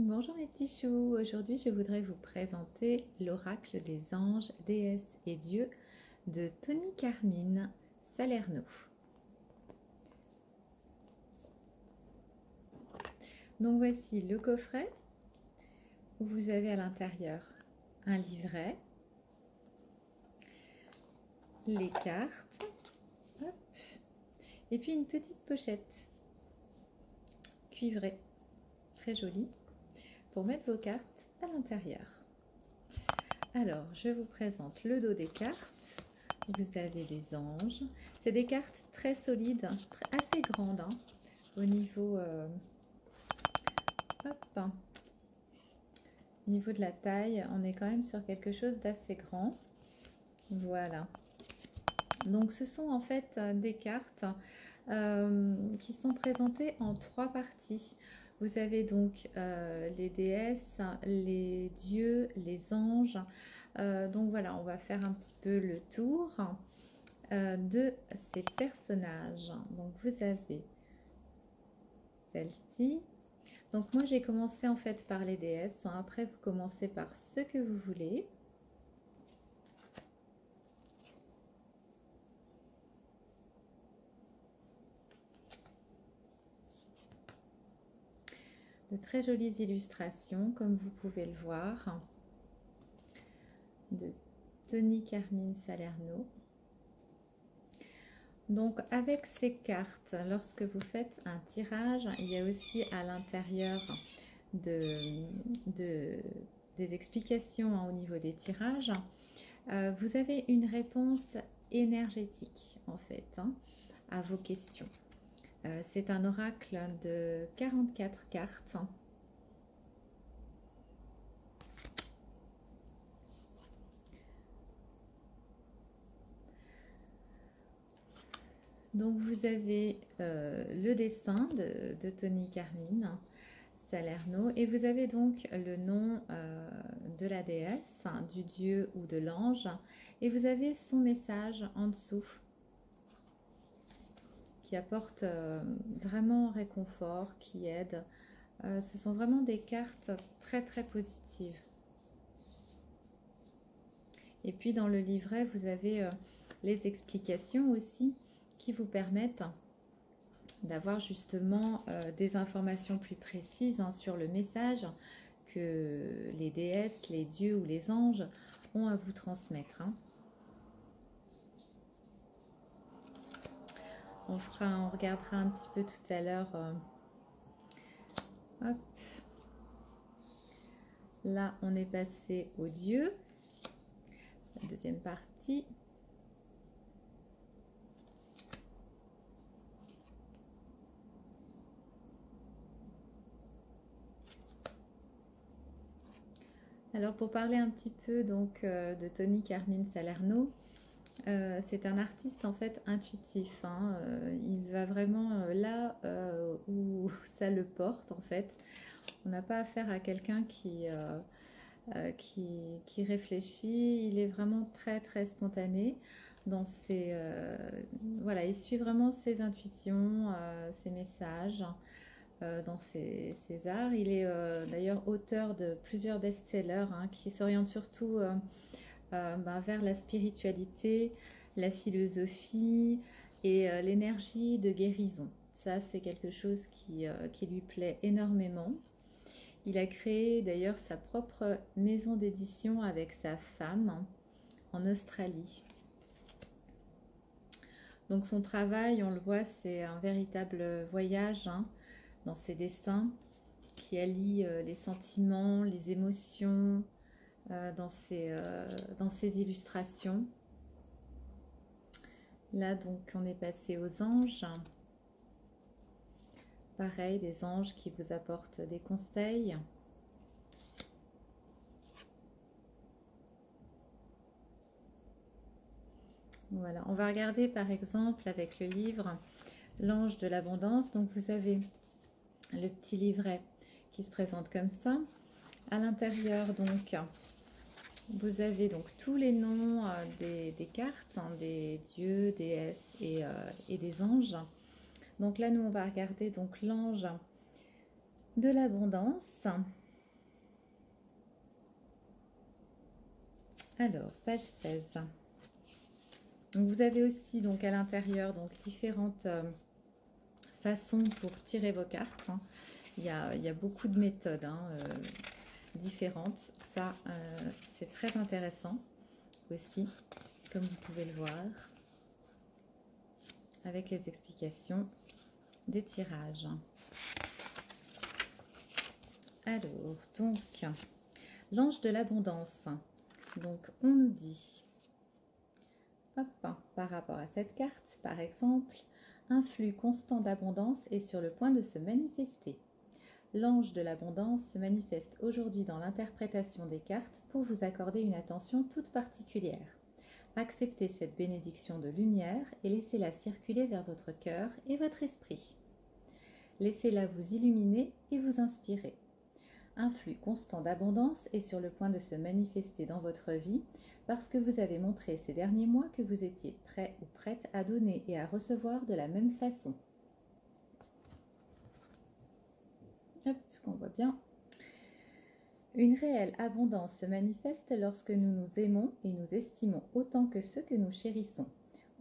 Bonjour mes petits choux, aujourd'hui je voudrais vous présenter l'oracle des anges, déesses et dieux de Tony Carmine Salerno. Donc voici le coffret où vous avez à l'intérieur un livret, les cartes, hop, et puis une petite pochette cuivrée, très jolie, pour mettre vos cartes à l'intérieur. Alors, je vous présente le dos des cartes. Vous avez les anges. C'est des cartes très solides, assez grandes. Au niveau, au niveau de la taille, on est quand même sur quelque chose d'assez grand. Voilà. Donc, ce sont en fait des cartes qui sont présentées en 3 parties. Vous avez donc les déesses, les dieux, les anges. Donc voilà, on va faire un petit peu le tour de ces personnages. Donc vous avez celle-ci. Donc moi j'ai commencé en fait par les déesses. Après vous commencez par ce que vous voulez. De très jolies illustrations, comme vous pouvez le voir, de Tony Carmine Salerno. Donc avec ces cartes, lorsque vous faites un tirage, il y a aussi à l'intérieur des explications au niveau des tirages. Vous avez une réponse énergétique en fait à vos questions. C'est un oracle de 44 cartes. Donc vous avez le dessin de Tony Carmine Salerno et vous avez donc le nom de la déesse, du dieu ou de l'ange, et vous avez son message en dessous qui apporte vraiment réconfort, qui aide. Ce sont vraiment des cartes très très positives. Et puis dans le livret, vous avez les explications aussi qui vous permettent d'avoir justement des informations plus précises sur le message que les déesses, les dieux ou les anges ont à vous transmettre. On regardera un petit peu tout à l'heure. Hop. Là, on est passé aux dieux. La deuxième partie. Alors pour parler un petit peu donc de Tony Carmine Salerno, c'est un artiste en fait intuitif. Il va vraiment là où ça le porte en fait. On n'a pas affaire à quelqu'un qui réfléchit. Il est vraiment très très spontané dans ses voilà, il suit vraiment ses intuitions, ses messages. Dans ses arts. Il est d'ailleurs auteur de plusieurs best-sellers qui s'orientent surtout vers la spiritualité, la philosophie et l'énergie de guérison. Ça, c'est quelque chose qui lui plaît énormément. Il a créé d'ailleurs sa propre maison d'édition avec sa femme en Australie. Donc son travail, on le voit, c'est un véritable voyage dans ses dessins, qui allie les sentiments, les émotions dans ses illustrations. Là, donc, on est passé aux anges. Pareil, des anges qui vous apportent des conseils. Voilà, on va regarder par exemple avec le livre L'ange de l'abondance. Donc, vous avez le petit livret qui se présente comme ça. À l'intérieur, donc, vous avez donc tous les noms des cartes, des dieux, déesses et des anges. Donc là, nous, on va regarder donc l'ange de l'abondance. Alors, page 16. Donc, vous avez aussi donc à l'intérieur donc différentes façons pour tirer vos cartes, hein. Il y a beaucoup de méthodes, hein, différentes. Ça, c'est très intéressant aussi, comme vous pouvez le voir, avec les explications des tirages. Alors, donc, l'ange de l'abondance. Donc, on nous dit, hop, par rapport à cette carte, par exemple, un flux constant d'abondance est sur le point de se manifester. L'ange de l'abondance se manifeste aujourd'hui dans l'interprétation des cartes pour vous accorder une attention toute particulière. Acceptez cette bénédiction de lumière et laissez-la circuler vers votre cœur et votre esprit. Laissez-la vous illuminer et vous inspirer. Un flux constant d'abondance est sur le point de se manifester dans votre vie parce que vous avez montré ces derniers mois que vous étiez prêt ou prête à donner et à recevoir de la même façon. Hop, qu'on voit bien. Une réelle abondance se manifeste lorsque nous nous aimons et nous estimons autant que ceux que nous chérissons.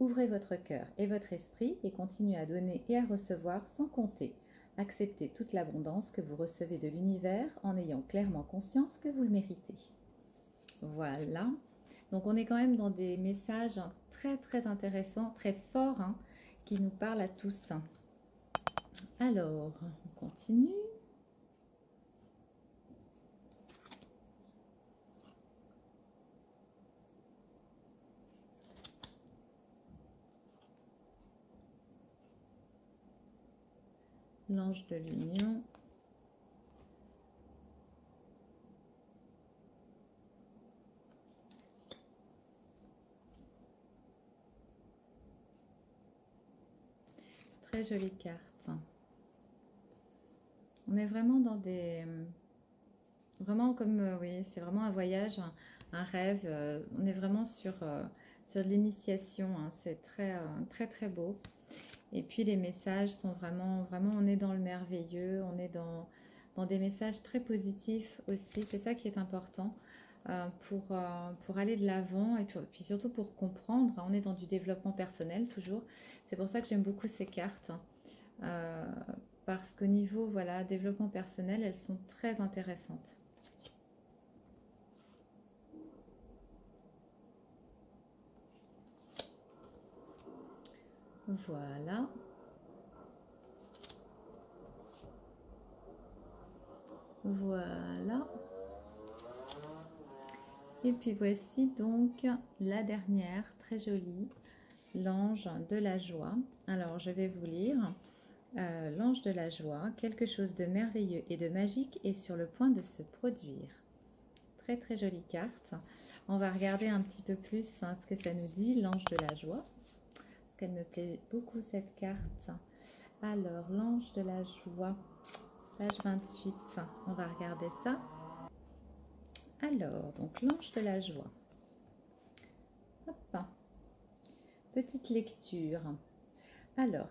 Ouvrez votre cœur et votre esprit et continuez à donner et à recevoir sans compter. Acceptez toute l'abondance que vous recevez de l'univers en ayant clairement conscience que vous le méritez. Voilà. Donc on est quand même dans des messages très très intéressants, très forts, hein, qui nous parlent à tous. Alors, on continue. L'ange de l'union. Très jolie carte. On est vraiment dans des... Vraiment comme... oui, c'est vraiment un voyage, un rêve. On est vraiment sur de l'initiation, hein. C'est très, très, très beau. Et puis les messages sont vraiment, vraiment, on est dans le merveilleux, on est dans des messages très positifs aussi. C'est ça qui est important pour aller de l'avant et puis surtout pour comprendre, hein. On est dans du développement personnel toujours. C'est pour ça que j'aime beaucoup ces cartes, hein. Euh, parce qu'au niveau voilà, développement personnel, elles sont très intéressantes. Voilà. Voilà. Et puis voici donc la dernière, très jolie, l'ange de la joie. Alors je vais vous lire. L'ange de la joie, quelque chose de merveilleux et de magique est sur le point de se produire. Très très jolie carte. On va regarder un petit peu plus, hein, ce que ça nous dit, l'ange de la joie. Parce qu'elle me plaît beaucoup cette carte. Alors, l'ange de la joie, page 28, on va regarder ça. Alors, donc l'ange de la joie. Hop. Petite lecture. Alors,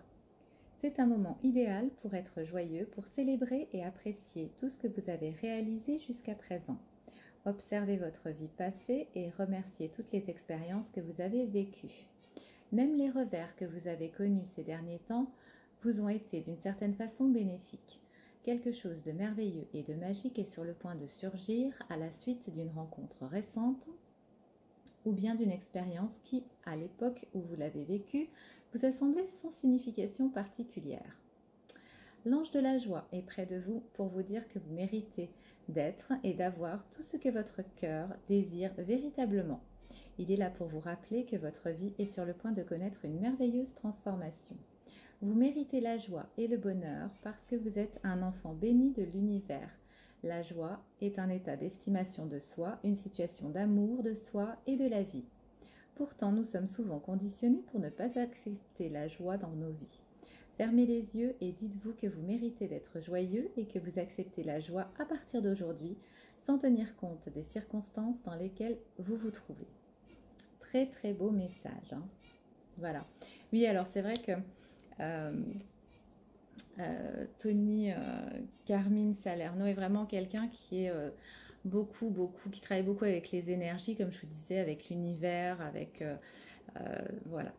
c'est un moment idéal pour être joyeux, pour célébrer et apprécier tout ce que vous avez réalisé jusqu'à présent. Observez votre vie passée et remerciez toutes les expériences que vous avez vécues. Même les revers que vous avez connus ces derniers temps vous ont été d'une certaine façon bénéfiques. Quelque chose de merveilleux et de magique est sur le point de surgir à la suite d'une rencontre récente ou bien d'une expérience qui, à l'époque où vous l'avez vécue, vous a semblé sans signification particulière. L'ange de la joie est près de vous pour vous dire que vous méritez d'être et d'avoir tout ce que votre cœur désire véritablement. Il est là pour vous rappeler que votre vie est sur le point de connaître une merveilleuse transformation. Vous méritez la joie et le bonheur parce que vous êtes un enfant béni de l'univers. La joie est un état d'estimation de soi, une situation d'amour de soi et de la vie. Pourtant, nous sommes souvent conditionnés pour ne pas accepter la joie dans nos vies. Fermez les yeux et dites-vous que vous méritez d'être joyeux et que vous acceptez la joie à partir d'aujourd'hui, sans tenir compte des circonstances dans lesquelles vous vous trouvez. Très très beau message, hein. Voilà. Oui, alors c'est vrai que Tony Carmine Salerno est vraiment quelqu'un qui est qui travaille beaucoup avec les énergies, comme je vous disais, avec l'univers, avec voilà.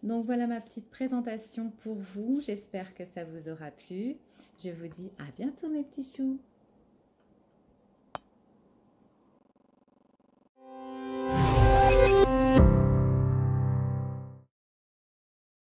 Donc voilà ma petite présentation pour vous. J'espère que ça vous aura plu. Je vous dis à bientôt mes petits choux.